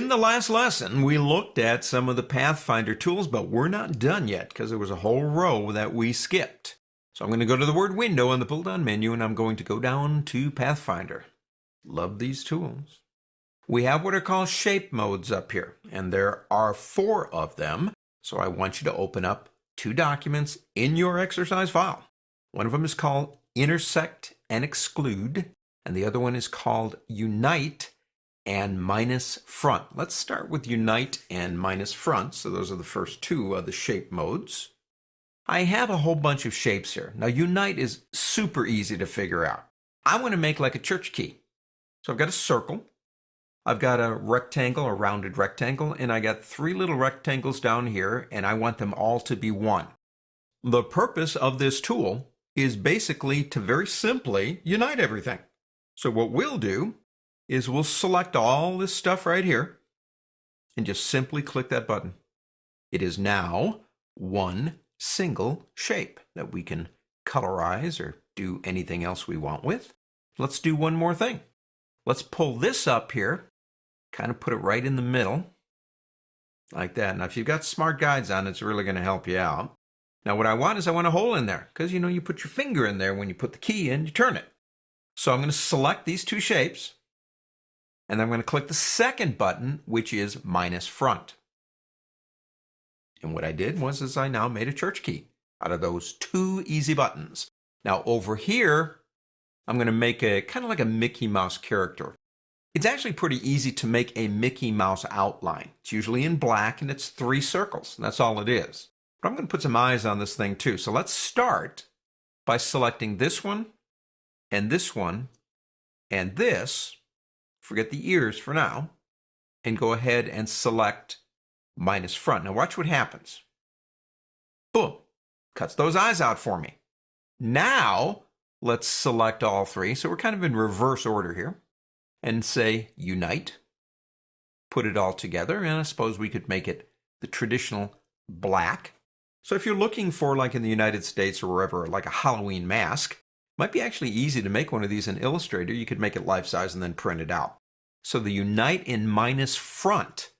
In the last lesson, we looked at some of the Pathfinder tools, but we're not done yet because there was a whole row that we skipped. So I'm going to go to the word window on the pull-down menu, and I'm going to go down to Pathfinder. Love these tools. We have what are called shape modes up here, and there are 4 of them. So I want you to open up 2 documents in your exercise file. One of them is called intersect and exclude, and the other one is called unite and minus front. Let's start with unite and minus front. So those are the first 2 of the shape modes. I have a whole bunch of shapes here. Now unite is super easy to figure out. I want to make like a church key. So I've got a circle, I've got a rectangle, a rounded rectangle, and I got 3 little rectangles down here, and I want them all to be 1. The purpose of this tool is basically to very simply unite everything. So what we'll do is we'll select all this stuff right here and just simply click that button. It is now one single shape that we can colorize or do anything else we want with. Let's do one more thing. Let's pull this up here, kind of put it right in the middle, like that. Now, if you've got smart guides on, it's really going to help you out. Now, what I want is I want a hole in there, because, you put your finger in there when you put the key in, you turn it. So I'm going to select these 2 shapes, and I'm going to click the second button, which is minus front. And what I did was I now made a church key out of those 2 easy buttons. Now, over here, I'm going to make a kind of like a Mickey Mouse character. It's actually pretty easy to make a Mickey Mouse outline. It's usually in black, and it's 3 circles. And that's all it is. But I'm going to put some eyes on this thing too. So let's start by selecting this one, and this one, and this. Forget the ears for now. And go ahead and select minus front. Now watch what happens. Boom. Cuts those eyes out for me. Now, let's select all 3. So we're kind of in reverse order here. And say unite, put it all together, and I suppose we could make it the traditional black. So if you're looking for, like in the United States or wherever, like a Halloween mask, it might be actually easy to make one of these in Illustrator. You could make it life-size and then print it out. So the unite in minus front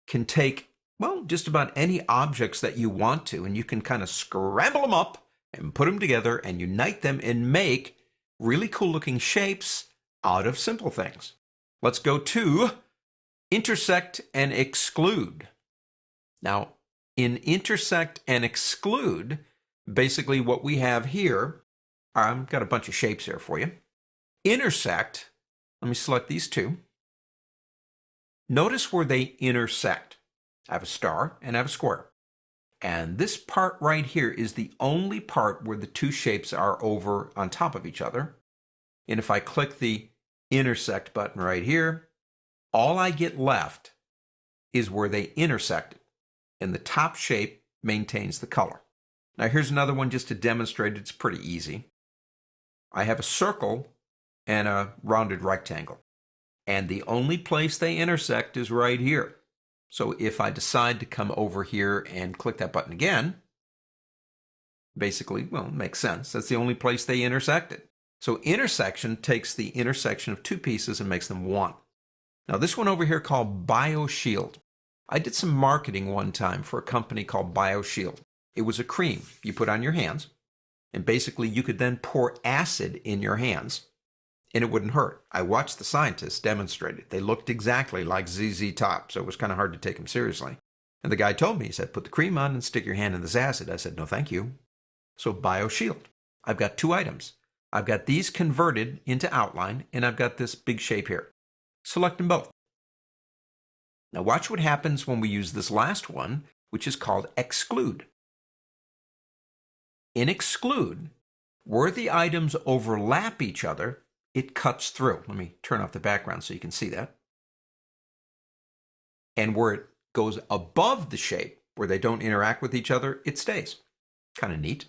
can take, well, just about any objects that you want to, and you can kind of scramble them up and put them together and unite them and make really cool-looking shapes out of simple things. Let's go to intersect and exclude. Now, in intersect and exclude, basically what we have here, I've got a bunch of shapes here for you. Intersect, let me select these 2. Notice where they intersect. I have a star and I have a square. And this part right here is the only part where the 2 shapes are over on top of each other. And if I click the intersect button right here, all I get left is where they intersected, and the top shape maintains the color. Now here's another one just to demonstrate it's pretty easy. I have a circle and a rounded rectangle, and the only place they intersect is right here. So if I decide to come over here and click that button again, basically, well, it makes sense. That's the only place they intersected. So intersection takes the intersection of 2 pieces and makes them 1. Now this one over here called BioShield. I did some marketing one time for a company called BioShield. It was a cream you put on your hands, and basically you could then pour acid in your hands, and it wouldn't hurt. I watched the scientists demonstrate it. They looked exactly like ZZ Top, so it was kind of hard to take them seriously. And the guy told me, he said, put the cream on and stick your hand in this acid. I said, no, thank you. So BioShield. I've got 2 items. I've got these converted into outline, and I've got this big shape here. Select them both. Now watch what happens when we use this last one, which is called exclude. In exclude, where the items overlap each other, it cuts through. Let me turn off the background so you can see that. And where it goes above the shape, where they don't interact with each other, it stays. Kind of neat.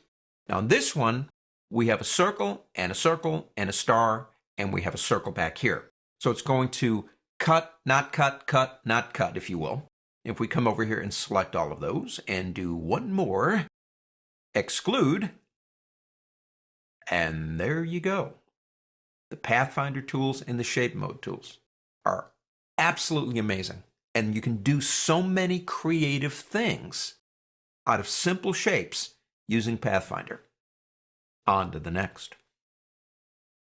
Now in this one, we have a circle and a circle and a star, and we have a circle back here. So it's going to cut, not cut, cut, not cut, if you will. If we come over here and select all of those and do one more, exclude, and there you go. The Pathfinder tools and the shape mode tools are absolutely amazing. And you can do so many creative things out of simple shapes using Pathfinder. On to the next.